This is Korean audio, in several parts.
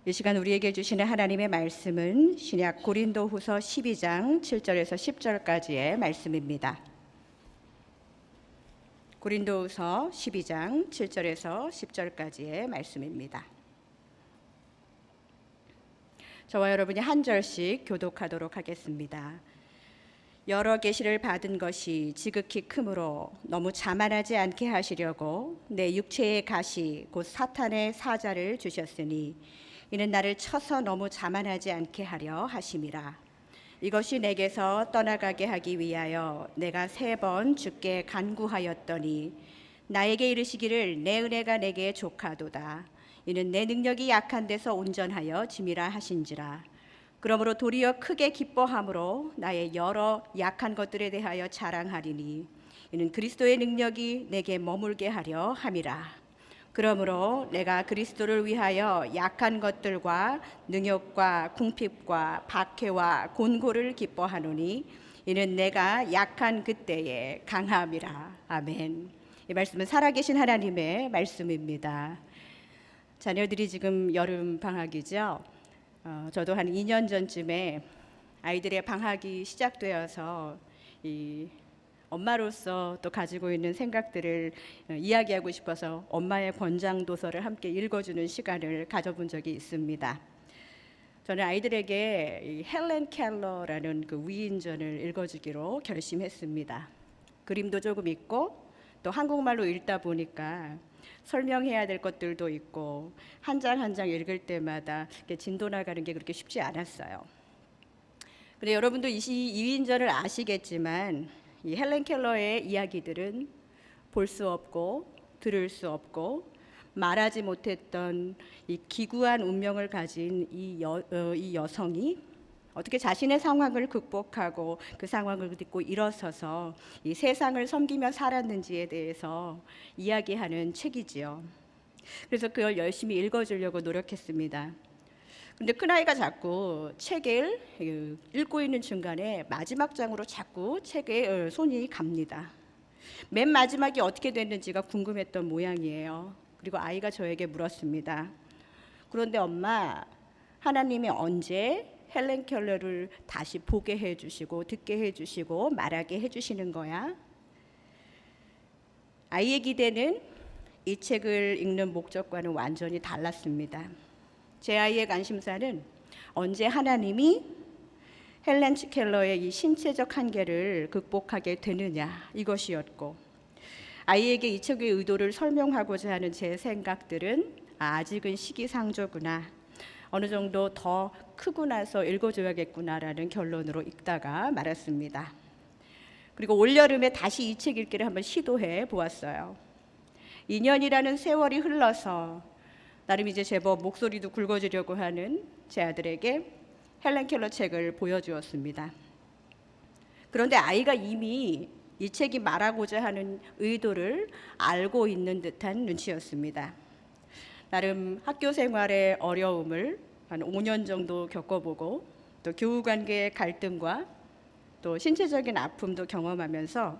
이 시간 우리에게 주시는 하나님의 말씀은 신약 고린도후서 12장 7절에서 10절까지의 말씀입니다. 고린도후서 12장 7절에서 10절까지의 말씀입니다. 저와 여러분이 한 절씩 교독하도록 하겠습니다. 여러 계시를 받은 것이 지극히 크므로 너무 자만하지 않게 하시려고 내 육체의 가시 곧 사탄의 사자를 주셨으니 이는 나를 쳐서 너무 자만하지 않게 하려 하심이라. 이것이 내게서 떠나가게 하기 위하여 내가 3번 주께 간구하였더니 나에게 이르시기를 내 은혜가 내게 족하도다. 이는 내 능력이 약한 데서 온전하여 짐이라 하신지라. 그러므로 도리어 크게 기뻐함으로 나의 여러 약한 것들에 대하여 자랑하리니 이는 그리스도의 능력이 내게 머물게 하려 함이라. 그러므로 내가 그리스도를 위하여 약한 것들과 능욕과 궁핍과 박해와 곤고를 기뻐하노니 이는 내가 약한 그때에 강함이라. 아멘. 이 말씀은 살아계신 하나님의 말씀입니다. 자녀들이 지금 여름 방학이죠. 저도 한 2년 전쯤에 아이들의 방학이 시작되어서 이 엄마로서 또 가지고 있는 생각들을 이야기하고 싶어서 엄마의 권장 도서를 함께 읽어주는 시간을 가져본 적이 있습니다. 저는 아이들에게 이 헬렌 켈러라는 그 위인전을 읽어주기로 결심했습니다. 그림도 조금 있고 또 한국말로 읽다 보니까 설명해야 될 것들도 있고 한 장 한 장 읽을 때마다 진도 나가는 게 그렇게 쉽지 않았어요. 근데 여러분도 이 위인전을 아시겠지만 이 헬렌 켈러의 이야기들은 볼 수 없고 들을 수 없고 말하지 못했던 이 기구한 운명을 가진 이 여성이 어떻게 자신의 상황을 극복하고 그 상황을 딛고 일어서서 이 세상을 섬기며 살았는지에 대해서 이야기하는 책이지요. 그래서 그걸 열심히 읽어주려고 노력했습니다. 근데 큰아이가 자꾸 책을 읽고 있는 중간에 마지막 장으로 자꾸 책에 손이 갑니다. 맨 마지막이 어떻게 됐는지가 궁금했던 모양이에요. 그리고 아이가 저에게 물었습니다. 그런데 엄마, 하나님이 언제 헬렌 켈러를 다시 보게 해주시고 듣게 해주시고 말하게 해주시는 거야? 아이의 기대는 이 책을 읽는 목적과는 완전히 달랐습니다. 제 아이의 관심사는 언제 하나님이 헬렌 켈러의 이 신체적 한계를 극복하게 되느냐 이것이었고, 아이에게 이 책의 의도를 설명하고자 하는 제 생각들은 아직은 시기상조구나, 어느 정도 더 크고 나서 읽어줘야겠구나라는 결론으로 읽다가 말았습니다. 그리고 올여름에 다시 이 책 읽기를 한번 시도해 보았어요. 2년이라는 세월이 흘러서 나름 이제 제법 목소리도 굵어지려고 하는 제 아들에게 헬렌 켈러 책을 보여주었습니다. 그런데 아이가 이미 이 책이 말하고자 하는 의도를 알고 있는 듯한 눈치였습니다. 나름 학교 생활의 어려움을 한 5년 정도 겪어보고 또 교우 관계의 갈등과 또 신체적인 아픔도 경험하면서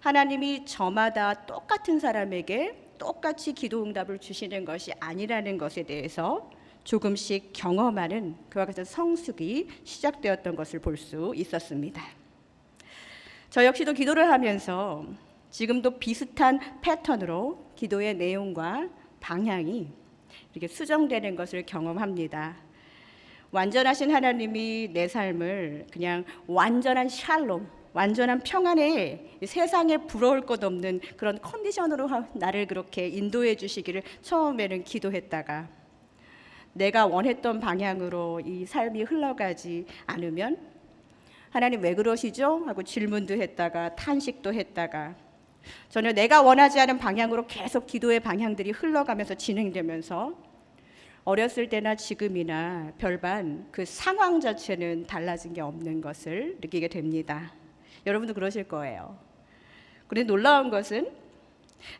하나님이 저마다 똑같은 사람에게 똑같이 기도 응답을 주시는 것이 아니라는 것에 대해서 조금씩 경험하는 그와 같은 성숙이 시작되었던 것을 볼 수 있었습니다. 저 역시도 기도를 하면서 지금도 비슷한 패턴으로 기도의 내용과 방향이 이렇게 수정되는 것을 경험합니다. 완전하신 하나님이 내 삶을 그냥 완전한 샬롬, 완전한 평안에 세상에 부러울 것 없는 그런 컨디션으로 나를 그렇게 인도해 주시기를 처음에는 기도했다가 내가 원했던 방향으로 이 삶이 흘러가지 않으면 하나님 왜 그러시죠? 하고 질문도 했다가 탄식도 했다가 전혀 내가 원하지 않은 방향으로 계속 기도의 방향들이 흘러가면서 진행되면서 어렸을 때나 지금이나 별반 그 상황 자체는 달라진 게 없는 것을 느끼게 됩니다. 여러분도 그러실 거예요. 그런데 놀라운 것은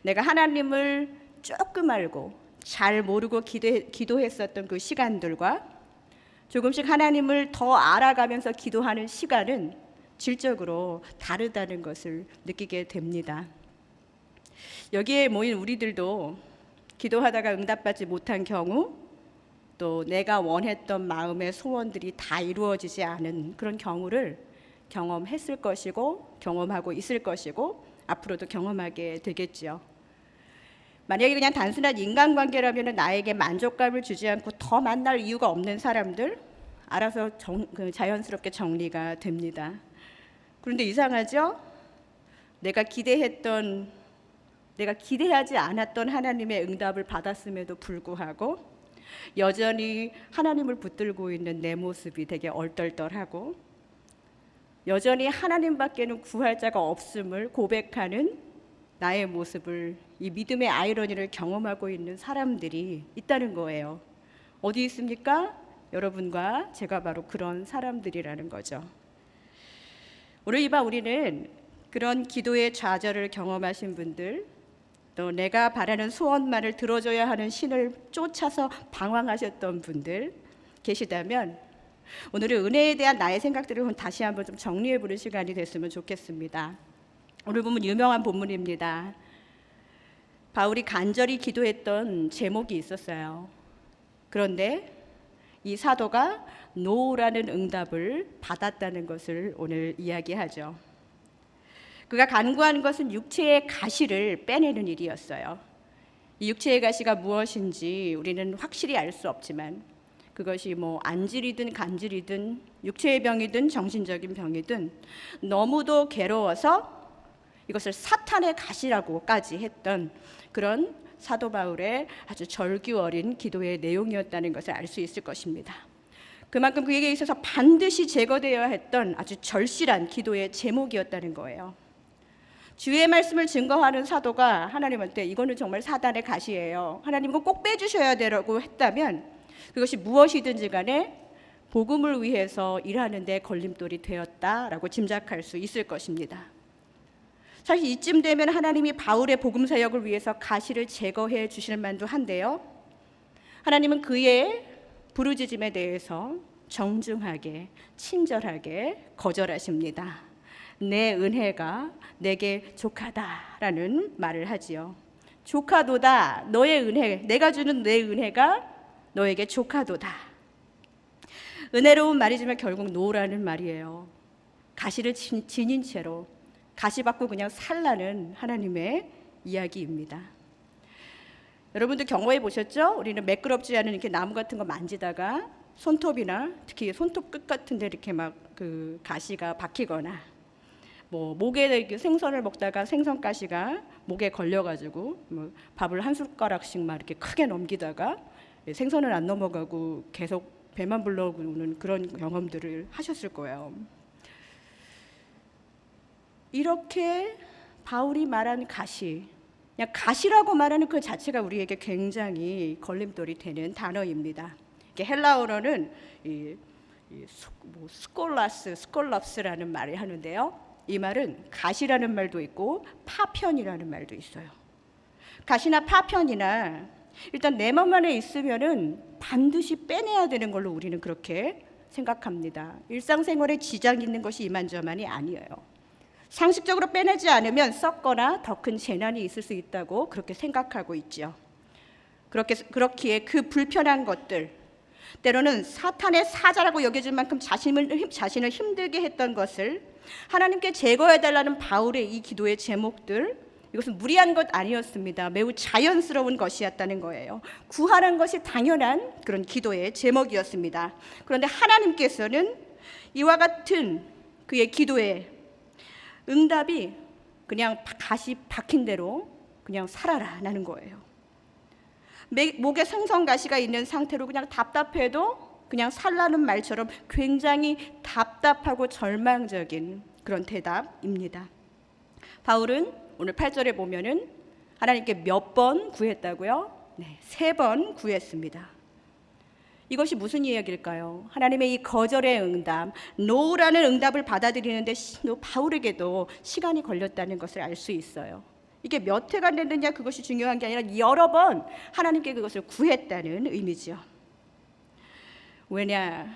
내가 하나님을 조금 알고 잘 모르고 기도했었던 그 시간들과 조금씩 하나님을 더 알아가면서 기도하는 시간은 질적으로 다르다는 것을 느끼게 됩니다. 여기에 모인 우리들도 기도하다가 응답받지 못한 경우, 또 내가 원했던 마음의 소원들이 다 이루어지지 않은 그런 경우를 경험했을 것이고 경험하고 있을 것이고 앞으로도 경험하게 되겠죠. 만약에 그냥 단순한 인간관계라면 나에게 만족감을 주지 않고 더 만날 이유가 없는 사람들 알아서 자연스럽게 정리가 됩니다. 그런데 이상하죠? 내가 기대하지 않았던 하나님의 응답을 받았음에도 불구하고 여전히 하나님을 붙들고 있는 내 모습이 되게 얼떨떨하고 여전히 하나님밖에는 구할 자가 없음을 고백하는 나의 모습을 이 믿음의 아이러니를 경험하고 있는 사람들이 있다는 거예요. 어디 있습니까? 여러분과 제가 바로 그런 사람들이라는 거죠. 오늘 이 밤 우리는 그런 기도의 좌절을 경험하신 분들, 또 내가 바라는 소원만을 들어줘야 하는 신을 쫓아서 방황하셨던 분들 계시다면 오늘은 은혜에 대한 나의 생각들을 다시 한번 좀 정리해 보는 시간이 됐으면 좋겠습니다. 오늘 보면 유명한 본문입니다. 바울이 간절히 기도했던 제목이 있었어요. 그런데 이 사도가 노라는 응답을 받았다는 것을 오늘 이야기하죠. 그가 간구한 것은 육체의 가시를 빼내는 일이었어요. 이 육체의 가시가 무엇인지 우리는 확실히 알 수 없지만 그것이 안질이든 간질이든 육체의 병이든 정신적인 병이든 너무도 괴로워서 이것을 사탄의 가시라고까지 했던 그런 사도 바울의 아주 절규 어린 기도의 내용이었다는 것을 알 수 있을 것입니다. 그만큼 그에게 있어서 반드시 제거되어야 했던 아주 절실한 기도의 제목이었다는 거예요. 주의 말씀을 증거하는 사도가 하나님한테 이거는 정말 사단의 가시예요, 하나님 이거 꼭 빼주셔야 되라고 했다면 그것이 무엇이든지 간에 복음을 위해서 일하는 데 걸림돌이 되었다라고 짐작할 수 있을 것입니다. 사실 이쯤 되면 하나님이 바울의 복음 사역을 위해서 가시를 제거해 주실 만도 한데요, 하나님은 그의 부르짖음에 대해서 정중하게 친절하게 거절하십니다. 내 은혜가 내게 족하다라는 말을 하지요. 족하도다, 너의 은혜, 내가 주는 내 은혜가 너에게 족하도다. 은혜로운 말이지만 결국 노라는 말이에요. 가시를 지닌 채로 가시 받고 그냥 살라는 하나님의 이야기입니다. 여러분들 경험해 보셨죠? 우리는 매끄럽지 않은 이렇게 나무 같은 거 만지다가 손톱이나 특히 손톱 끝 같은 데 이렇게 막 그 가시가 박히거나 목에 생선을 먹다가 생선 가시가 목에 걸려가지고 밥을 한 숟가락씩 막 이렇게 크게 넘기다가 생선은 안 넘어가고 계속 배만 불러오는 그런 경험들을 하셨을 거예요. 이렇게 바울이 말한 가시, 그냥 가시라고 말하는 그 자체가 우리에게 굉장히 걸림돌이 되는 단어입니다. 헬라어로는 스콜랍스라는 말을 하는데요, 이 말은 가시라는 말도 있고 파편이라는 말도 있어요. 가시나 파편이나 일단 내 몸 안에 있으면은 반드시 빼내야 되는 걸로 우리는 그렇게 생각합니다. 일상생활에 지장 있는 것이 이만저만이 아니에요. 상식적으로 빼내지 않으면 썩거나 더 큰 재난이 있을 수 있다고 그렇게 생각하고 있죠. 그렇기에 그 불편한 것들, 때로는 사탄의 사자라고 여겨질 만큼 자신을 힘들게 했던 것을 하나님께 제거해달라는 바울의 이 기도의 제목들, 이것은 무리한 것 아니었습니다. 매우 자연스러운 것이었다는 거예요. 구하는 것이 당연한 그런 기도의 제목이었습니다. 그런데 하나님께서는 이와 같은 그의 기도의 응답이 그냥 가시 박힌 대로 그냥 살아라라는 거예요. 목에 생선가시가 있는 상태로 그냥 답답해도 그냥 살라는 말처럼 굉장히 답답하고 절망적인 그런 대답입니다. 바울은 오늘 8절에 보면은 하나님께 몇 번 구했다고요? 네, 3번 구했습니다. 이것이 무슨 이야기일까요? 하나님의 이 거절의 응답, 노라는 응답을 받아들이는데 바울에게도 시간이 걸렸다는 것을 알 수 있어요. 이게 몇 회가 됐느냐 그것이 중요한 게 아니라 여러 번 하나님께 그것을 구했다는 의미죠. 왜냐?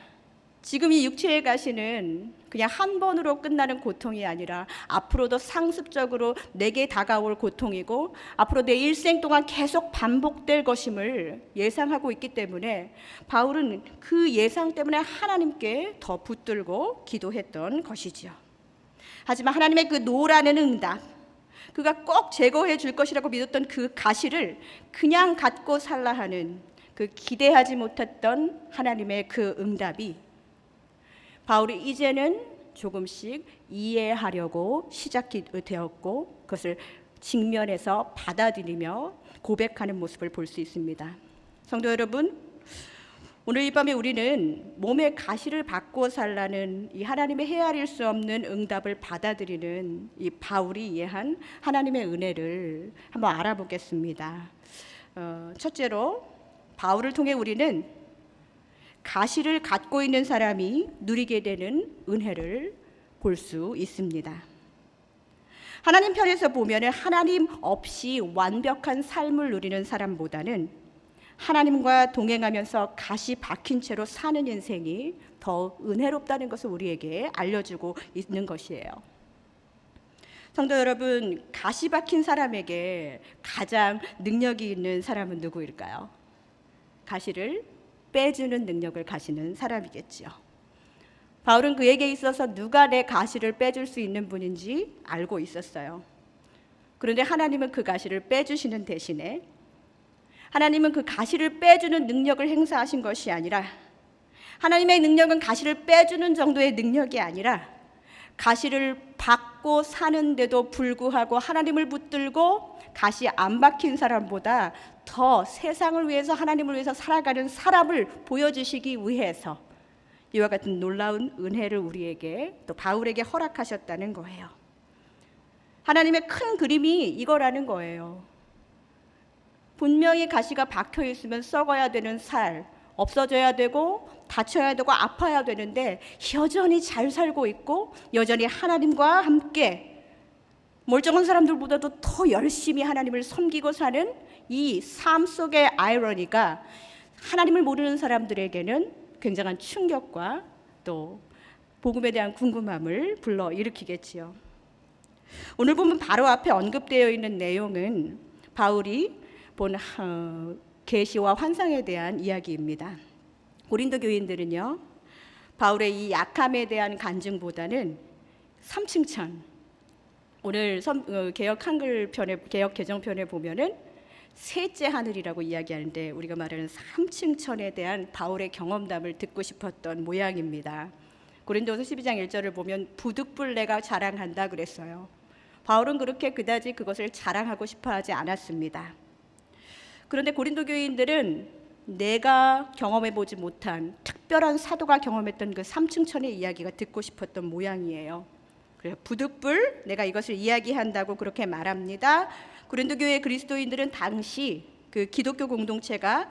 지금 이 육체의 가시는 그냥 한 번으로 끝나는 고통이 아니라 앞으로도 상습적으로 내게 다가올 고통이고 앞으로 내 일생 동안 계속 반복될 것임을 예상하고 있기 때문에 바울은 그 예상 때문에 하나님께 더 붙들고 기도했던 것이지요. 하지만 하나님의 그 노라는 응답, 그가 꼭 제거해 줄 것이라고 믿었던 그 가시를 그냥 갖고 살라 하는 그 기대하지 못했던 하나님의 그 응답이 바울이 이제는 조금씩 이해하려고 시작이 되었고 그것을 직면해서 받아들이며 고백하는 모습을 볼 수 있습니다. 성도 여러분, 오늘 이 밤에 우리는 몸의 가시를 받고 살라는 이 하나님의 헤아릴 수 없는 응답을 받아들이는 이 바울이 이해한 하나님의 은혜를 한번 알아보겠습니다. 첫째로 바울을 통해 우리는 가시를 갖고 있는 사람이 누리게 되는 은혜를 볼 수 있습니다. 하나님 편에서 보면 하나님 없이 완벽한 삶을 누리는 사람보다는 하나님과 동행하면서 가시 박힌 채로 사는 인생이 더 은혜롭다는 것을 우리에게 알려주고 있는 것이에요. 성도 여러분, 가시 박힌 사람에게 가장 능력이 있는 사람은 누구일까요? 가시를 빼주는 능력을 가지는 사람이겠지요. 바울은 그에게 있어서 누가 내 가시를 빼줄 수 있는 분인지 알고 있었어요. 그런데 하나님은 그 가시를 빼주시는 대신에 하나님은 그 가시를 빼주는 능력을 행사하신 것이 아니라 하나님의 능력은 가시를 빼주는 정도의 능력이 아니라 가시를 받고 사는데도 불구하고 하나님을 붙들고 가시 안 박힌 사람보다 더 세상을 위해서 하나님을 위해서 살아가는 사람을 보여주시기 위해서 이와 같은 놀라운 은혜를 우리에게 또 바울에게 허락하셨다는 거예요. 하나님의 큰 그림이 이거라는 거예요. 분명히 가시가 박혀 있으면 썩어야 되는 살, 없어져야 되고 다쳐야 되고 아파야 되는데 여전히 잘 살고 있고 여전히 하나님과 함께 멀쩡한 사람들보다도 더 열심히 하나님을 섬기고 사는 이 삶 속의 아이러니가 하나님을 모르는 사람들에게는 굉장한 충격과 또 복음에 대한 궁금함을 불러일으키겠지요. 오늘 보면 바로 앞에 언급되어 있는 내용은 바울이 본 계시와 환상에 대한 이야기입니다. 고린도 교인들은요, 바울의 이 약함에 대한 간증보다는 삼층천, 오늘 개역 한글 편에, 개역 개정편에 보면은 셋째 하늘이라고 이야기하는데 우리가 말하는 삼층천에 대한 바울의 경험담을 듣고 싶었던 모양입니다. 고린도서 12장 1절을 보면 부득불 내가 자랑한다 그랬어요. 바울은 그렇게 그다지 그것을 자랑하고 싶어하지 않았습니다. 그런데 고린도 교인들은 내가 경험해보지 못한 특별한 사도가 경험했던 그 삼층천의 이야기가 듣고 싶었던 모양이에요. 그래서 부득불 내가 이것을 이야기한다고 그렇게 말합니다. 고린도 교회 그리스도인들은 당시 그 기독교 공동체가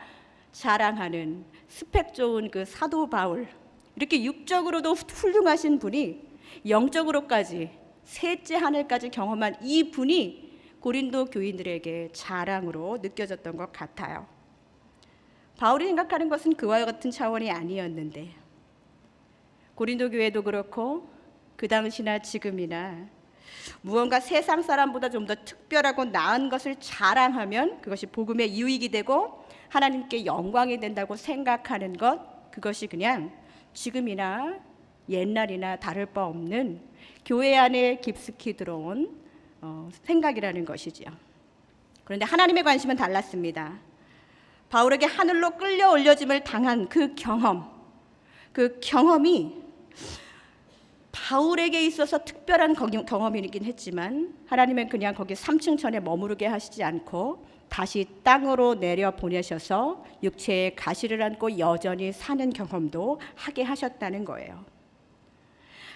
자랑하는 스펙 좋은 그 사도 바울, 이렇게 육적으로도 훌륭하신 분이 영적으로까지 셋째 하늘까지 경험한 이 분이 고린도 교인들에게 자랑으로 느껴졌던 것 같아요. 바울이 생각하는 것은 그와 같은 차원이 아니었는데 고린도 교회도 그렇고 그 당시나 지금이나 무언가 세상 사람보다 좀 더 특별하고 나은 것을 자랑하면 그것이 복음의 유익이 되고 하나님께 영광이 된다고 생각하는 것, 그것이 그냥 지금이나 옛날이나 다를 바 없는 교회 안에 깊숙이 들어온 생각이라는 것이지요. 그런데 하나님의 관심은 달랐습니다. 바울에게 하늘로 끌려 올려짐을 당한 그 경험이 바울에게 있어서 특별한 경험이긴 했지만 하나님은 그냥 거기 삼층천에 머무르게 하시지 않고 다시 땅으로 내려 보내셔서 육체에 가시를 안고 여전히 사는 경험도 하게 하셨다는 거예요.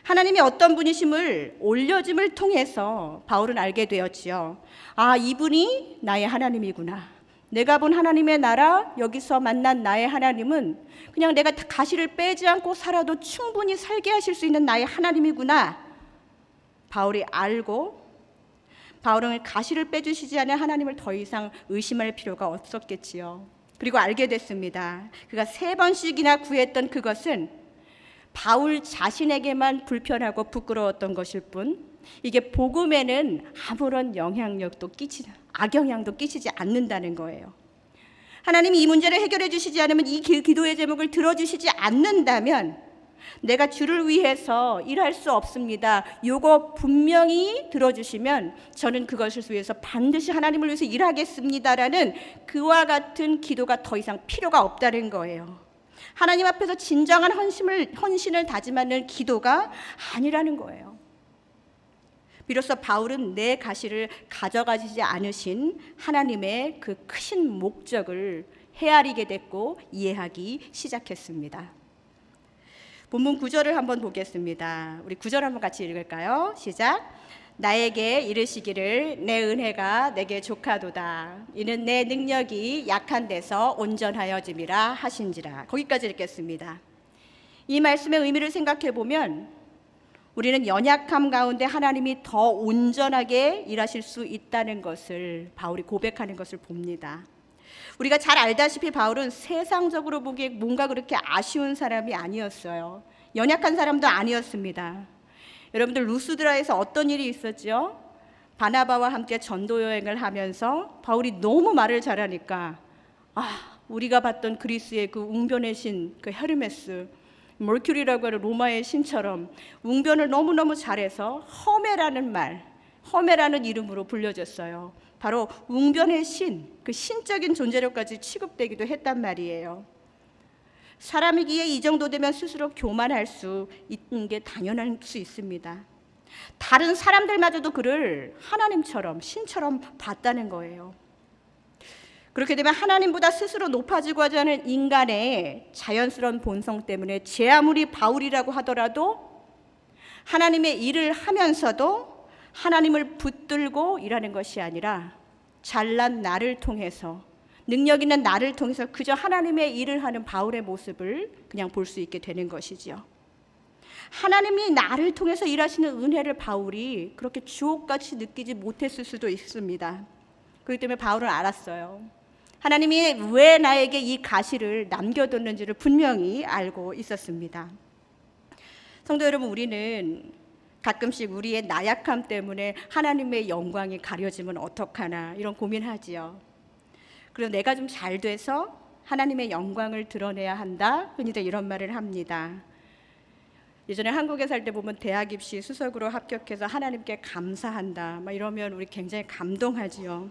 하나님이 어떤 분이심을 올려짐을 통해서 바울은 알게 되었지요. 아, 이분이 나의 하나님이구나. 내가 본 하나님의 나라, 여기서 만난 나의 하나님은 그냥 내가 가시를 빼지 않고 살아도 충분히 살게 하실 수 있는 나의 하나님이구나. 바울이 알고 바울은 가시를 빼주시지 않은 하나님을 더 이상 의심할 필요가 없었겠지요. 그리고 알게 됐습니다. 그가 3번씩이나 구했던 그것은 바울 자신에게만 불편하고 부끄러웠던 것일 뿐 이게 복음에는 아무런 악영향도 끼치지 않는다는 거예요. 하나님이 이 문제를 해결해 주시지 않으면, 이 기도의 제목을 들어주시지 않는다면 내가 주를 위해서 일할 수 없습니다. 요거 분명히 들어주시면 저는 그것을 위해서 반드시 하나님을 위해서 일하겠습니다라는 그와 같은 기도가 더 이상 필요가 없다는 거예요. 하나님 앞에서 진정한 헌신을 다짐하는 기도가 아니라는 거예요. 비로소 바울은 내 가시를 가져가시지 않으신 하나님의 그 크신 목적을 헤아리게 됐고 이해하기 시작했습니다. 본문 9절을 한번 보겠습니다. 우리 9절 한번 같이 읽을까요? 시작. 나에게 이르시기를 내 은혜가 내게 족하도다. 이는 내 능력이 약한 데서 온전하여짐이라 하신지라. 거기까지 읽겠습니다. 이 말씀의 의미를 생각해 보면 우리는 연약함 가운데 하나님이 더 온전하게 일하실 수 있다는 것을 바울이 고백하는 것을 봅니다. 우리가 잘 알다시피 바울은 세상적으로 보기에 뭔가 그렇게 아쉬운 사람이 아니었어요. 연약한 사람도 아니었습니다. 여러분들 루스드라에서 어떤 일이 있었죠? 바나바와 함께 전도 여행을 하면서 바울이 너무 말을 잘하니까 우리가 봤던 그리스의 그 웅변의 신, 그 헤르메스, 머큐리라고 하는 로마의 신처럼 웅변을 너무너무 잘해서 허메라는 이름으로 불려졌어요. 바로 웅변의 신, 그 신적인 존재로까지 취급되기도 했단 말이에요. 사람이기에 이 정도 되면 스스로 교만할 수 있는 게 당연할 수 있습니다. 다른 사람들마저도 그를 하나님처럼, 신처럼 봤다는 거예요. 그렇게 되면 하나님보다 스스로 높아지고자 하는 인간의 자연스러운 본성 때문에 제 아무리 바울이라고 하더라도 하나님의 일을 하면서도 하나님을 붙들고 일하는 것이 아니라 잘난 나를 통해서, 능력 있는 나를 통해서 그저 하나님의 일을 하는 바울의 모습을 그냥 볼 수 있게 되는 것이지요. 하나님이 나를 통해서 일하시는 은혜를 바울이 그렇게 주옥같이 느끼지 못했을 수도 있습니다. 그렇기 때문에 바울은 알았어요. 하나님이 왜 나에게 이 가시를 남겨뒀는지를 분명히 알고 있었습니다. 성도 여러분, 우리는 가끔씩 우리의 나약함 때문에 하나님의 영광이 가려지면 어떡하나 이런 고민하지요. 그리고 내가 좀 잘 돼서 하나님의 영광을 드러내야 한다, 흔히들 이런 말을 합니다. 예전에 한국에 살 때 보면 대학 입시 수석으로 합격해서 하나님께 감사한다 막 이러면 우리 굉장히 감동하지요.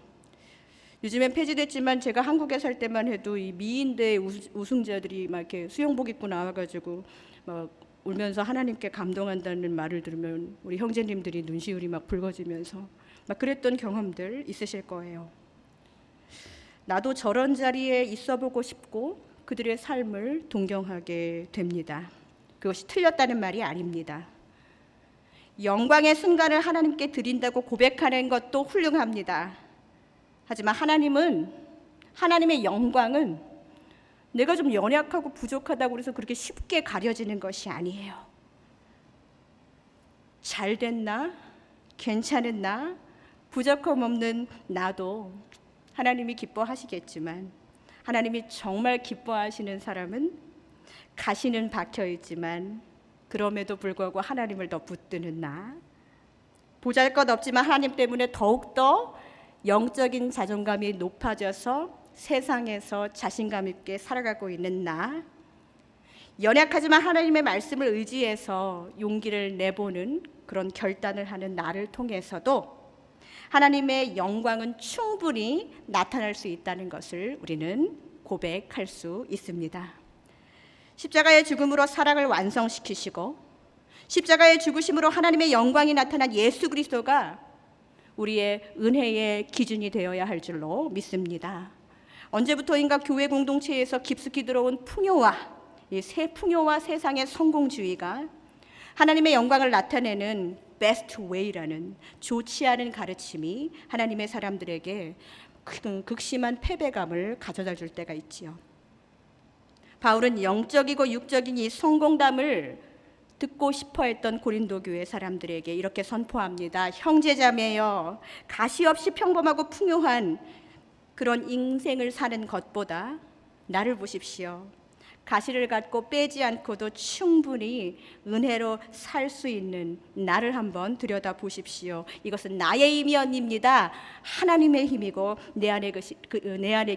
요즘엔 폐지됐지만 제가 한국에 살 때만 해도 이 미인대 우승자들이 막 이렇게 수영복 입고 나와가지고 막 울면서 하나님께 감동한다는 말을 들으면 우리 형제님들이 눈시울이 막 붉어지면서 막 그랬던 경험들 있으실 거예요. 나도 저런 자리에 있어보고 싶고 그들의 삶을 동경하게 됩니다. 그것이 틀렸다는 말이 아닙니다. 영광의 순간을 하나님께 드린다고 고백하는 것도 훌륭합니다. 하지만 하나님의 영광은 내가 좀 연약하고 부족하다고 해서 그렇게 쉽게 가려지는 것이 아니에요. 잘 됐나? 괜찮은 나? 부족함 없는 나도 하나님이 기뻐하시겠지만, 하나님이 정말 기뻐하시는 사람은 가시는 박혀 있지만 그럼에도 불구하고 하나님을 더 붙드는 나, 보잘것없지만 하나님 때문에 더욱더 영적인 자존감이 높아져서 세상에서 자신감 있게 살아가고 있는 나, 연약하지만 하나님의 말씀을 의지해서 용기를 내보는 그런 결단을 하는 나를 통해서도 하나님의 영광은 충분히 나타날 수 있다는 것을 우리는 고백할 수 있습니다. 십자가의 죽음으로 사랑을 완성시키시고 십자가의 죽으심으로 하나님의 영광이 나타난 예수 그리스도가 우리의 은혜의 기준이 되어야 할 줄로 믿습니다. 언제부터인가 교회 공동체에서 깊숙이 들어온 풍요와 세상의 성공주의가 하나님의 영광을 나타내는 best way라는 좋지 않은 가르침이 하나님의 사람들에게 극심한 패배감을 가져다 줄 때가 있지요. 바울은 영적이고 육적인 이 성공담을 듣고 싶어 했던 고린도 교회 사람들에게 이렇게 선포합니다. 형제자매여, 가시 없이 평범하고 풍요한 그런 인생을 사는 것보다 나를 보십시오. 가시를 갖고 빼지 않고도 충분히 은혜로 살 수 있는 나를 한번 들여다 보십시오. 이것은 나의 힘이 아닙니다. 하나님의 힘이고 내 안에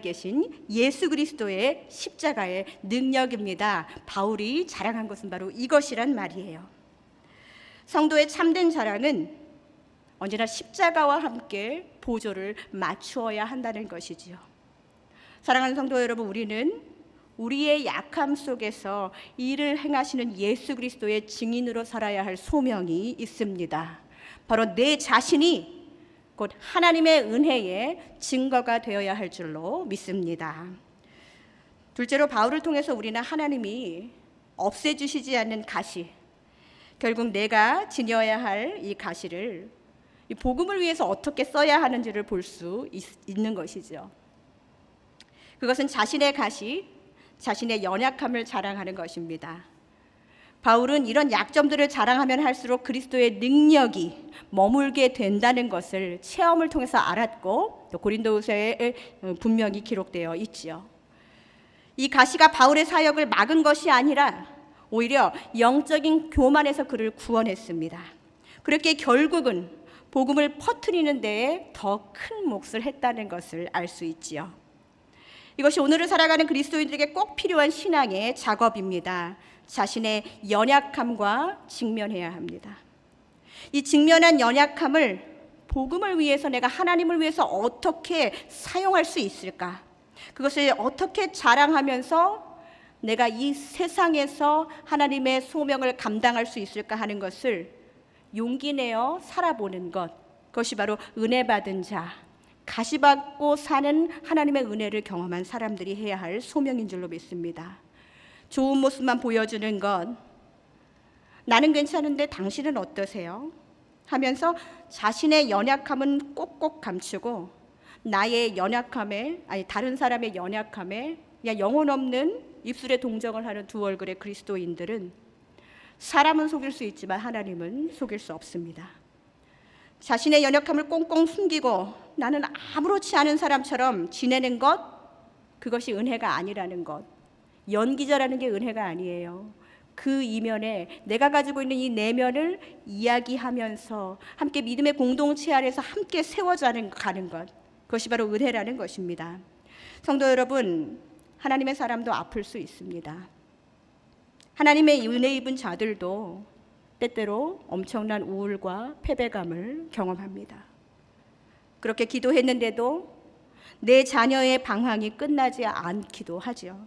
계신 예수 그리스도의 십자가의 능력입니다. 바울이 자랑한 것은 바로 이것이란 말이에요. 성도의 참된 자랑은 언제나 십자가와 함께 보조를 맞추어야 한다는 것이지요. 사랑하는 성도 여러분, 우리는 우리의 약함 속에서 일을 행하시는 예수 그리스도의 증인으로 살아야 할 소명이 있습니다. 바로 내 자신이 곧 하나님의 은혜의 증거가 되어야 할 줄로 믿습니다. 둘째로 바울을 통해서 우리는 하나님이 없애주시지 않는 가시, 결국 내가 지녀야 할 이 가시를 이 복음을 위해서 어떻게 써야 하는지를 볼 수 있는 것이죠. 그것은 자신의 가시, 자신의 연약함을 자랑하는 것입니다. 바울은 이런 약점들을 자랑하면 할수록 그리스도의 능력이 머물게 된다는 것을 체험을 통해서 알았고 또 고린도후서에 분명히 기록되어 있지요. 이 가시가 바울의 사역을 막은 것이 아니라 오히려 영적인 교만에서 그를 구원했습니다. 그렇게 결국은 복음을 퍼뜨리는 데에 더 큰 몫을 했다는 것을 알 수 있지요. 이것이 오늘을 살아가는 그리스도인들에게 꼭 필요한 신앙의 작업입니다. 자신의 연약함과 직면해야 합니다. 이 직면한 연약함을 복음을 위해서 내가 하나님을 위해서 어떻게 사용할 수 있을까? 그것을 어떻게 자랑하면서 내가 이 세상에서 하나님의 소명을 감당할 수 있을까 하는 것을 용기 내어 살아보는 것, 그것이 바로 은혜 받은 자, 가시받고 사는 하나님의 은혜를 경험한 사람들이 해야 할 소명인 줄로 믿습니다. 좋은 모습만 보여주는 것, 나는 괜찮은데 당신은 어떠세요? 하면서 자신의 연약함은 꼭꼭 감추고 나의 연약함에, 다른 사람의 연약함에 그냥 영혼 없는 입술에 동정을 하는 두 얼굴의 그리스도인들은 사람은 속일 수 있지만 하나님은 속일 수 없습니다. 자신의 연약함을 꽁꽁 숨기고 나는 아무렇지 않은 사람처럼 지내는 것, 그것이 은혜가 아니라는 것. 연기자라는 게 은혜가 아니에요. 그 이면에 내가 가지고 있는 이 내면을 이야기하면서 함께 믿음의 공동체 안에서 함께 세워가는 것, 그것이 바로 은혜라는 것입니다. 성도 여러분, 하나님의 사람도 아플 수 있습니다. 하나님의 은혜 입은 자들도 때때로 엄청난 우울과 패배감을 경험합니다. 그렇게 기도했는데도 내 자녀의 방황이 끝나지 않기도 하죠.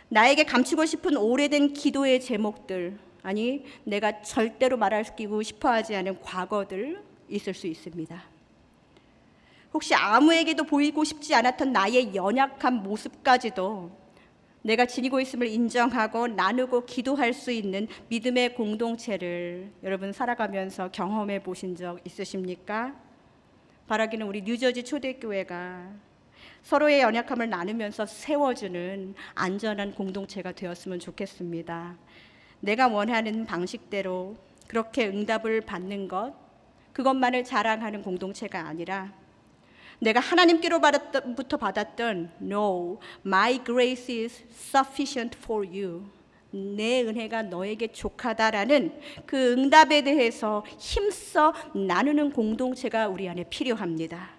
나에게 감추고 싶은 오래된 기도의 제목들, 아니 내가 절대로 말하고 싶어하지 않은 과거들 있을 수 있습니다. 혹시 아무에게도 보이고 싶지 않았던 나의 연약한 모습까지도 내가 지니고 있음을 인정하고 나누고 기도할 수 있는 믿음의 공동체를 여러분 살아가면서 경험해 보신 적 있으십니까? 바라기는 우리 뉴저지 초대교회가 서로의 연약함을 나누면서 세워주는 안전한 공동체가 되었으면 좋겠습니다. 내가 원하는 방식대로 그렇게 응답을 받는 것, 그것만을 자랑하는 공동체가 아니라 내가 하나님께로부터 받았던 No, my grace is sufficient for you. 내 은혜가 너에게 족하다라는 그 응답에 대해서 힘써 나누는 공동체가 우리 안에 필요합니다.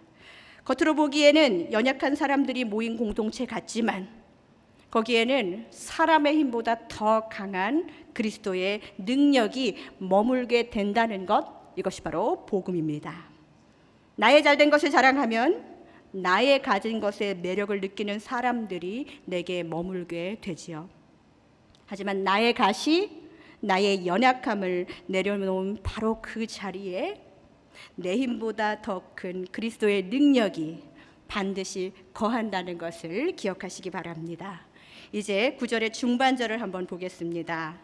겉으로 보기에는 연약한 사람들이 모인 공동체 같지만 거기에는 사람의 힘보다 더 강한 그리스도의 능력이 머물게 된다는 것, 이것이 바로 복음입니다. 나의 잘된 것을 자랑하면 나의 가진 것의 매력을 느끼는 사람들이 내게 머물게 되지요. 하지만 나의 가시, 나의 연약함을 내려놓은 바로 그 자리에 내 힘보다 더 큰 그리스도의 능력이 반드시 거한다는 것을 기억하시기 바랍니다. 이제 9절의 중반절을 한번 보겠습니다.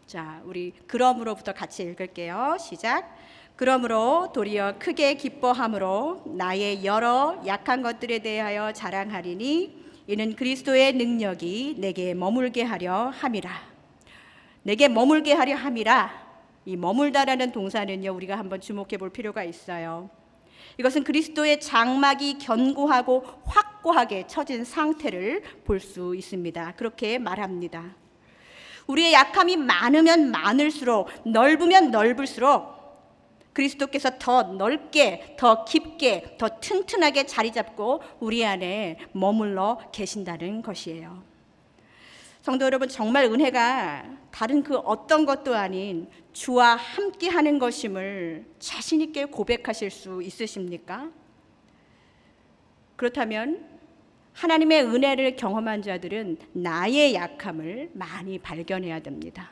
자, 우리 그러므로부터 같이 읽을게요. 시작. 그러므로 도리어 크게 기뻐함으로 나의 여러 약한 것들에 대하여 자랑하리니 이는 그리스도의 능력이 내게 머물게 하려 함이라. 내게 머물게 하려 함이라. 이 머물다라는 동사는요, 우리가 한번 주목해 볼 필요가 있어요. 이것은 그리스도의 장막이 견고하고 확고하게 쳐진 상태를 볼 수 있습니다. 그렇게 말합니다. 우리의 약함이 많으면 많을수록, 넓으면 넓을수록 그리스도께서 더 넓게, 더 깊게, 더 튼튼하게 자리 잡고 우리 안에 머물러 계신다는 것이에요. 성도 여러분, 정말 은혜가 다른 그 어떤 것도 아닌 주와 함께 하는 것임을 자신 있게 고백하실 수 있으십니까? 그렇다면 하나님의 은혜를 경험한 자들은 나의 약함을 많이 발견해야 됩니다.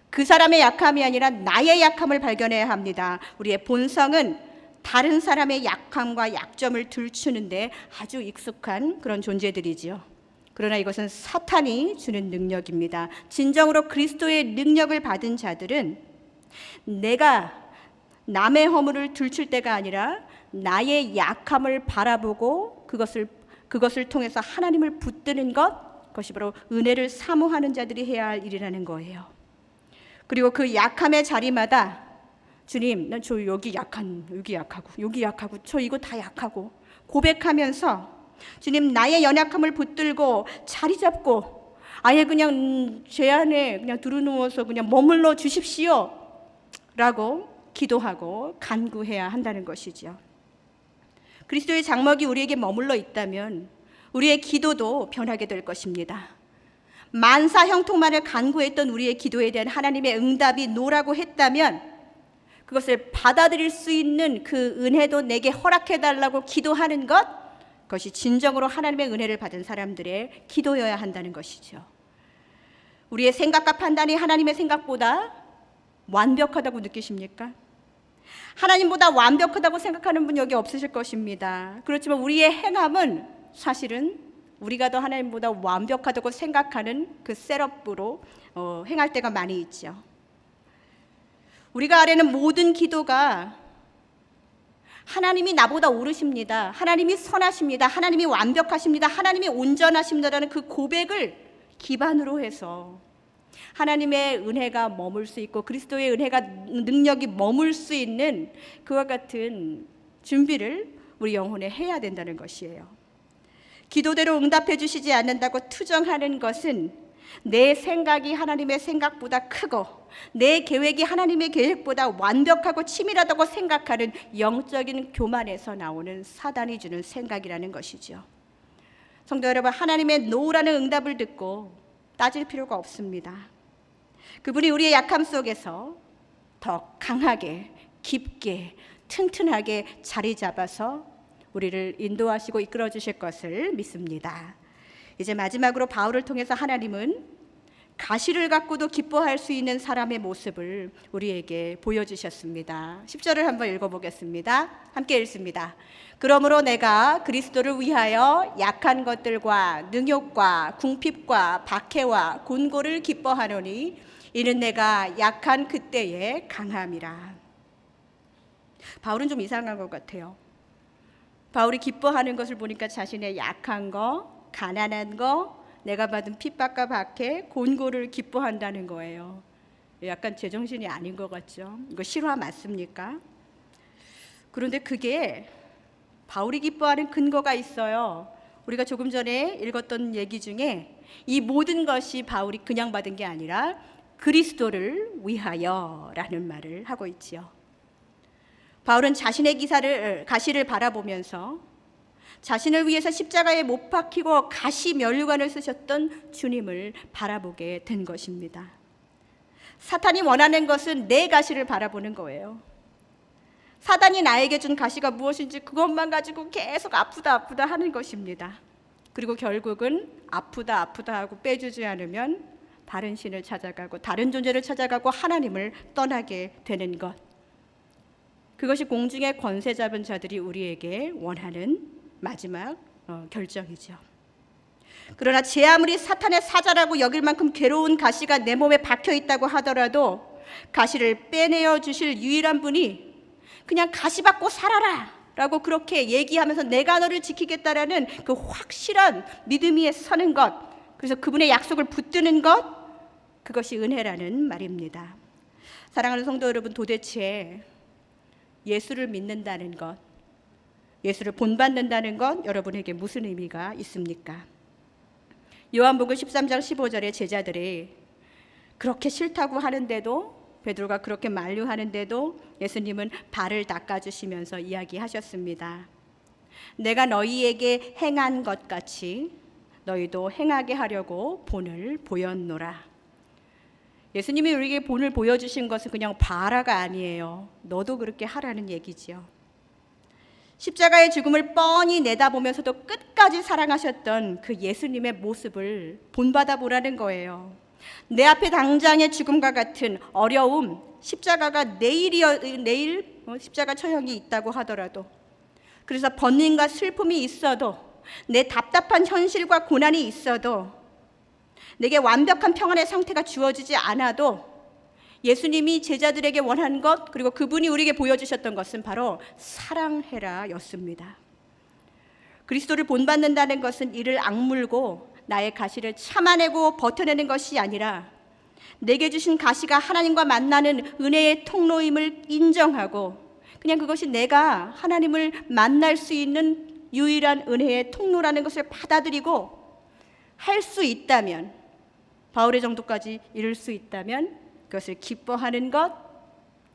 그 사람의 약함이 아니라 나의 약함을 발견해야 합니다. 우리의 본성은 다른 사람의 약함과 약점을 들추는데 아주 익숙한 그런 존재들이지요. 그러나 이것은 사탄이 주는 능력입니다. 진정으로 그리스도의 능력을 받은 자들은 내가 남의 허물을 들출 때가 아니라 나의 약함을 바라보고 그것을 통해서 하나님을 붙드는 그것이 바로 은혜를 사모하는 자들이 해야 할 일이라는 거예요. 그리고 그 약함의 자리마다 주님, 난 저 여기 약하고 여기 약하고 저 이거 다 약하고 고백하면서 주님, 나의 연약함을 붙들고 자리 잡고 아예 그냥 죄 안에 그냥 두루누워서 그냥 머물러 주십시오 라고 기도하고 간구해야 한다는 것이죠. 그리스도의 장막이 우리에게 머물러 있다면 우리의 기도도 변하게 될 것입니다. 만사 형통만을 간구했던 우리의 기도에 대한 하나님의 응답이 노라고 했다면 그것을 받아들일 수 있는 그 은혜도 내게 허락해달라고 기도하는 그것이 진정으로 하나님의 은혜를 받은 사람들의 기도여야 한다는 것이죠. 우리의 생각과 판단이 하나님의 생각보다 완벽하다고 느끼십니까? 하나님보다 완벽하다고 생각하는 분 여기 없으실 것입니다. 그렇지만 우리의 행함은 사실은 우리가 더 하나님보다 완벽하다고 생각하는 그 셋업으로 행할 때가 많이 있죠. 우리가 아뢰는 모든 기도가 하나님이 나보다 옳으십니다, 하나님이 선하십니다, 하나님이 완벽하십니다, 하나님이 온전하십니다라는 그 고백을 기반으로 해서 하나님의 은혜가 머물 수 있고 그리스도의 은혜가 능력이 머물 수 있는 그와 같은 준비를 우리 영혼에 해야 된다는 것이에요. 기도대로 응답해 주시지 않는다고 투정하는 것은 내 생각이 하나님의 생각보다 크고 내 계획이 하나님의 계획보다 완벽하고 치밀하다고 생각하는 영적인 교만에서 나오는 사단이 주는 생각이라는 것이죠. 성도 여러분, 하나님의 노라는 응답을 듣고 따질 필요가 없습니다. 그분이 우리의 약함 속에서 더 강하게, 깊게, 튼튼하게 자리 잡아서 우리를 인도하시고 이끌어 주실 것을 믿습니다. 이제 마지막으로 바울을 통해서 하나님은 가시를 갖고도 기뻐할 수 있는 사람의 모습을 우리에게 보여주셨습니다. 10절을 한번 읽어보겠습니다. 함께 읽습니다. 그러므로 내가 그리스도를 위하여 약한 것들과 능욕과 궁핍과 박해와 곤고를 기뻐하노니 이는 내가 약한 그때에 강함이라. 바울은 좀 이상한 것 같아요. 바울이 기뻐하는 것을 보니까 자신의 약한 거, 가난한 거, 내가 받은 핍박과 박해, 곤고를 기뻐한다는 거예요. 약간 제정신이 아닌 것 같죠? 이거 실화 맞습니까? 그런데 그게 바울이 기뻐하는 근거가 있어요. 우리가 조금 전에 읽었던 얘기 중에 이 모든 것이 바울이 그냥 받은 게 아니라 그리스도를 위하여라는 말을 하고 있지요. 바울은 자신의 가시를 바라보면서 자신을 위해서 십자가에 못 박히고 가시 면류관을 쓰셨던 주님을 바라보게 된 것입니다. 사탄이 원하는 것은 내 가시를 바라보는 거예요. 사단이 나에게 준 가시가 무엇인지 그것만 가지고 계속 아프다 하는 것입니다. 그리고 결국은 아프다 하고 빼주지 않으면 다른 신을 찾아가고 다른 존재를 찾아가고 하나님을 떠나게 되는 것. 그것이 공중의 권세 잡은 자들이 우리에게 원하는 마지막 결정이죠. 그러나 제 아무리 사탄의 사자라고 여길 만큼 괴로운 가시가 내 몸에 박혀 있다고 하더라도 가시를 빼내어 주실 유일한 분이 그냥 가시 받고 살아라 라고 그렇게 얘기하면서 내가 너를 지키겠다라는 그 확실한 믿음 위에 서는 것, 그래서 그분의 약속을 붙드는 것, 그것이 은혜라는 말입니다. 사랑하는 성도 여러분, 도대체 예수를 믿는다는 것, 예수를 본받는다는 건 여러분에게 무슨 의미가 있습니까? 요한복음 13장 15절에 제자들이 그렇게 싫다고 하는데도, 베드로가 그렇게 만류하는데도 예수님은 발을 닦아주시면서 이야기하셨습니다. 내가 너희에게 행한 것 같이 너희도 행하게 하려고 본을 보였노라. 예수님이 우리에게 본을 보여주신 것은 그냥 봐라가 아니에요. 너도 그렇게 하라는 얘기지요. 십자가의 죽음을 뻔히 내다보면서도 끝까지 사랑하셨던 그 예수님의 모습을 본받아 보라는 거예요. 내 앞에 당장의 죽음과 같은 어려움, 십자가가 내일 십자가 처형이 있다고 하더라도, 그래서 번민과 슬픔이 있어도, 내 답답한 현실과 고난이 있어도, 내게 완벽한 평안의 상태가 주어지지 않아도 예수님이 제자들에게 원한 것, 그리고 그분이 우리에게 보여주셨던 것은 바로 사랑해라 였습니다. 그리스도를 본받는다는 것은 이를 악물고 나의 가시를 참아내고 버텨내는 것이 아니라 내게 주신 가시가 하나님과 만나는 은혜의 통로임을 인정하고, 그냥 그것이 내가 하나님을 만날 수 있는 유일한 은혜의 통로라는 것을 받아들이고, 할 수 있다면, 바울의 정도까지 이룰 수 있다면 그것을 기뻐하는 것,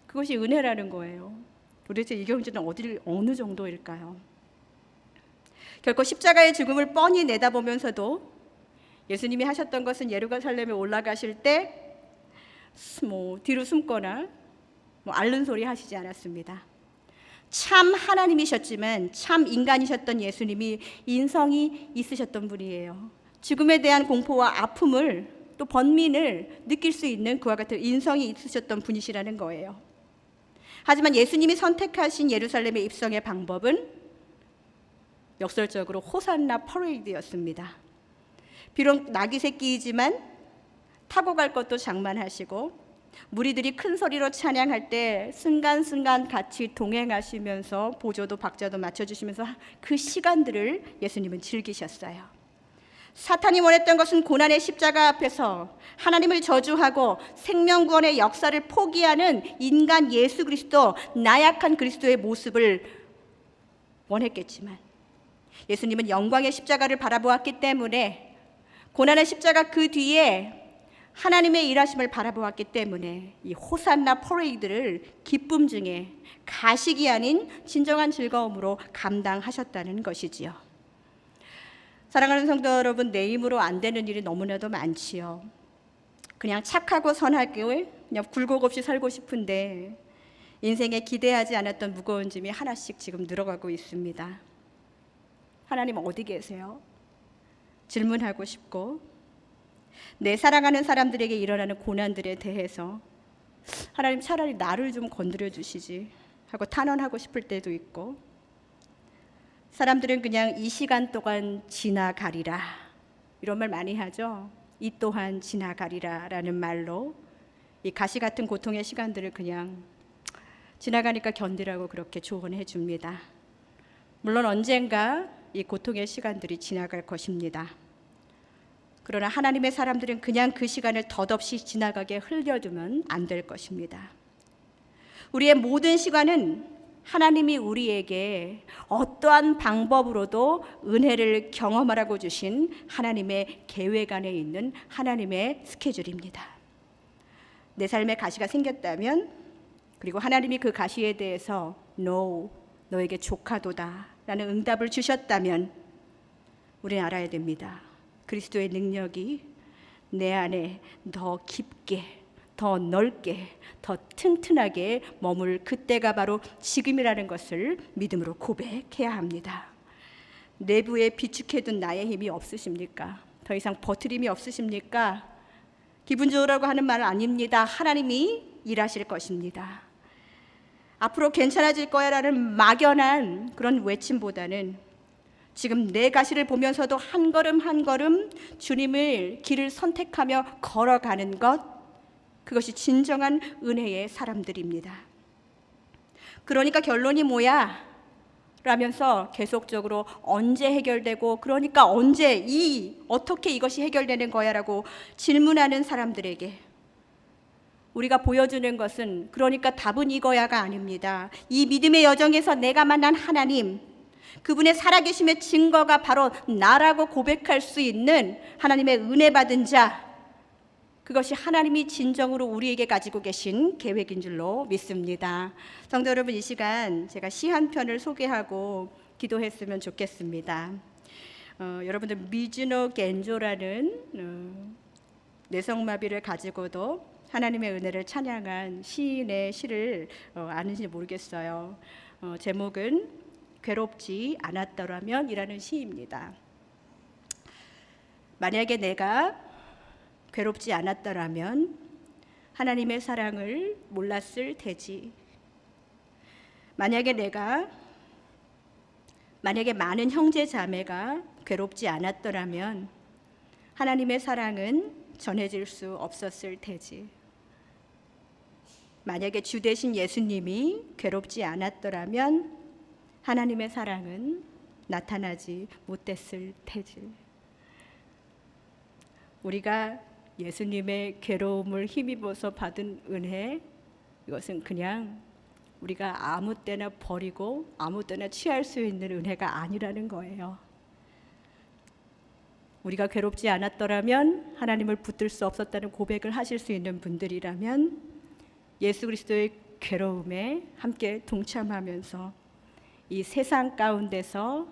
그것이 은혜라는 거예요. 도대체 이 경지는 어느 정도일까요? 결코 십자가의 죽음을 뻔히 내다보면서도 예수님이 하셨던 것은 예루살렘에 올라가실 때 뒤로 숨거나 앓는 소리 하시지 않았습니다. 참 하나님이셨지만 참 인간이셨던 예수님이 인성이 있으셨던 분이에요. 죽음에 대한 공포와 아픔을, 또 번민을 느낄 수 있는 그와 같은 인성이 있으셨던 분이시라는 거예요. 하지만 예수님이 선택하신 예루살렘에 입성의 방법은 역설적으로 호산나 퍼레이드였습니다. 비록 나귀 새끼이지만 타고 갈 것도 장만하시고, 무리들이 큰 소리로 찬양할 때 순간순간 같이 동행하시면서 보조도 박자도 맞춰주시면서 그 시간들을 예수님은 즐기셨어요. 사탄이 원했던 것은 고난의 십자가 앞에서 하나님을 저주하고 생명구원의 역사를 포기하는 인간 예수 그리스도, 나약한 그리스도의 모습을 원했겠지만, 예수님은 영광의 십자가를 바라보았기 때문에, 고난의 십자가 그 뒤에 하나님의 일하심을 바라보았기 때문에 이 호산나 퍼레이드를 기쁨 중에 가식이 아닌 진정한 즐거움으로 감당하셨다는 것이지요. 사랑하는 성도 여러분, 내 힘으로 안 되는 일이 너무나도 많지요. 그냥 착하고 선하게 그냥 굴곡 없이 살고 싶은데 인생에 기대하지 않았던 무거운 짐이 하나씩 지금 늘어가고 있습니다. 하나님 어디 계세요? 질문하고 싶고, 내 사랑하는 사람들에게 일어나는 고난들에 대해서 하나님 차라리 나를 좀 건드려 주시지 하고 탄원하고 싶을 때도 있고, 사람들은 그냥 이 시간 동안 지나가리라 이런 말 많이 하죠. 이 또한 지나가리라 라는 말로 이 가시 같은 고통의 시간들을 그냥 지나가니까 견디라고 그렇게 조언해 줍니다. 물론 언젠가 이 고통의 시간들이 지나갈 것입니다. 그러나 하나님의 사람들은 그냥 그 시간을 덧없이 지나가게 흘려두면 안 될 것입니다. 우리의 모든 시간은 하나님이 우리에게 어떠한 방법으로도 은혜를 경험하라고 주신 하나님의 계획 안에 있는 하나님의 스케줄입니다. 내 삶에 가시가 생겼다면, 그리고 하나님이 그 가시에 대해서 No, 너에게 조카도다 라는 응답을 주셨다면 우리는 알아야 됩니다. 그리스도의 능력이 내 안에 더 깊게, 더 넓게, 더 튼튼하게 머물 그때가 바로 지금이라는 것을 믿음으로 고백해야 합니다. 내부에 비축해둔 나의 힘이 없으십니까? 더 이상 버티림이 없으십니까? 기분 좋으라고 하는 말은 아닙니다. 하나님이 일하실 것입니다. 앞으로 괜찮아질 거야 라는 막연한 그런 외침보다는 지금 내 가시를 보면서도 한 걸음 한 걸음 주님을 길을 선택하며 걸어가는 것, 그것이 진정한 은혜의 사람들입니다. 그러니까 결론이 뭐야? 라면서 계속적으로 언제 해결되고, 그러니까 언제, 어떻게 이것이 해결되는 거야 라고 질문하는 사람들에게 우리가 보여주는 것은, 그러니까 답은 이거야가 아닙니다. 이 믿음의 여정에서 내가 만난 하나님, 그분의 살아계심의 증거가 바로 나라고 고백할 수 있는 하나님의 은혜 받은 자, 그것이 하나님이 진정으로 우리에게 가지고 계신 계획인 줄로 믿습니다. 성도 여러분, 이 시간 제가 시 한 편을 소개하고 기도했으면 좋겠습니다. 여러분들 미즈노 겐조라는 뇌성마비를 가지고도 하나님의 은혜를 찬양한 시인의 시를 아는지 모르겠어요. 제목은 괴롭지 않았더라면 이라는 시입니다. 만약에 내가 괴롭지 않았더라면 하나님의 사랑을 몰랐을 테지. 만약에 많은 형제 자매가 괴롭지 않았더라면 하나님의 사랑은 전해질 수 없었을 테지. 만약에 주 되신 예수님이 괴롭지 않았더라면 하나님의 사랑은 나타나지 못했을 테지. 우리가 예수님의 괴로움을 힘입어서 받은 은혜, 이것은 그냥 우리가 아무 때나 버리고 아무 때나 취할 수 있는 은혜가 아니라는 거예요. 우리가 괴롭지 않았더라면 하나님을 붙들 수 없었다는 고백을 하실 수 있는 분들이라면 예수 그리스도의 괴로움에 함께 동참하면서 이 세상 가운데서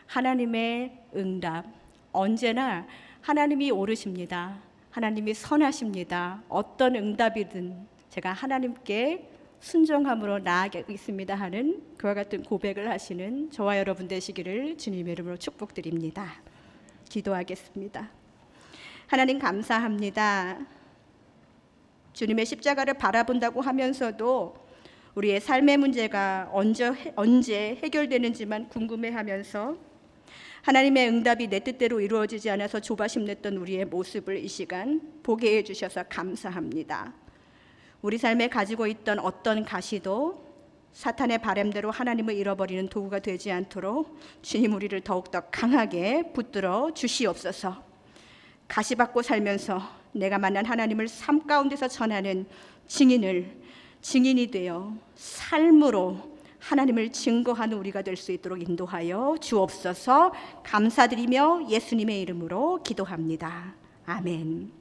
하나님의 응답, 언제나 하나님이 옳으십니다. 하나님이 선하십니다. 어떤 응답이든 제가 하나님께 순종함으로 나아가겠습니다 하는 그와 같은 고백을 하시는 저와 여러분 되시기를 주님의 이름으로 축복드립니다. 기도하겠습니다. 하나님 감사합니다. 주님의 십자가를 바라본다고 하면서도 우리의 삶의 문제가 언제 해결되는지만 궁금해하면서 하나님의 응답이 내 뜻대로 이루어지지 않아서 조바심 냈던 우리의 모습을 이 시간 보게 해주셔서 감사합니다. 우리 삶에 가지고 있던 어떤 가시도 사탄의 바람대로 하나님을 잃어버리는 도구가 되지 않도록 주님 우리를 더욱더 강하게 붙들어 주시옵소서. 가시받고 살면서 내가 만난 하나님을 삶 가운데서 전하는 증인이 되어 삶으로 하나님을 증거하는 우리가 될 수 있도록 인도하여 주옵소서. 감사드리며 예수님의 이름으로 기도합니다. 아멘.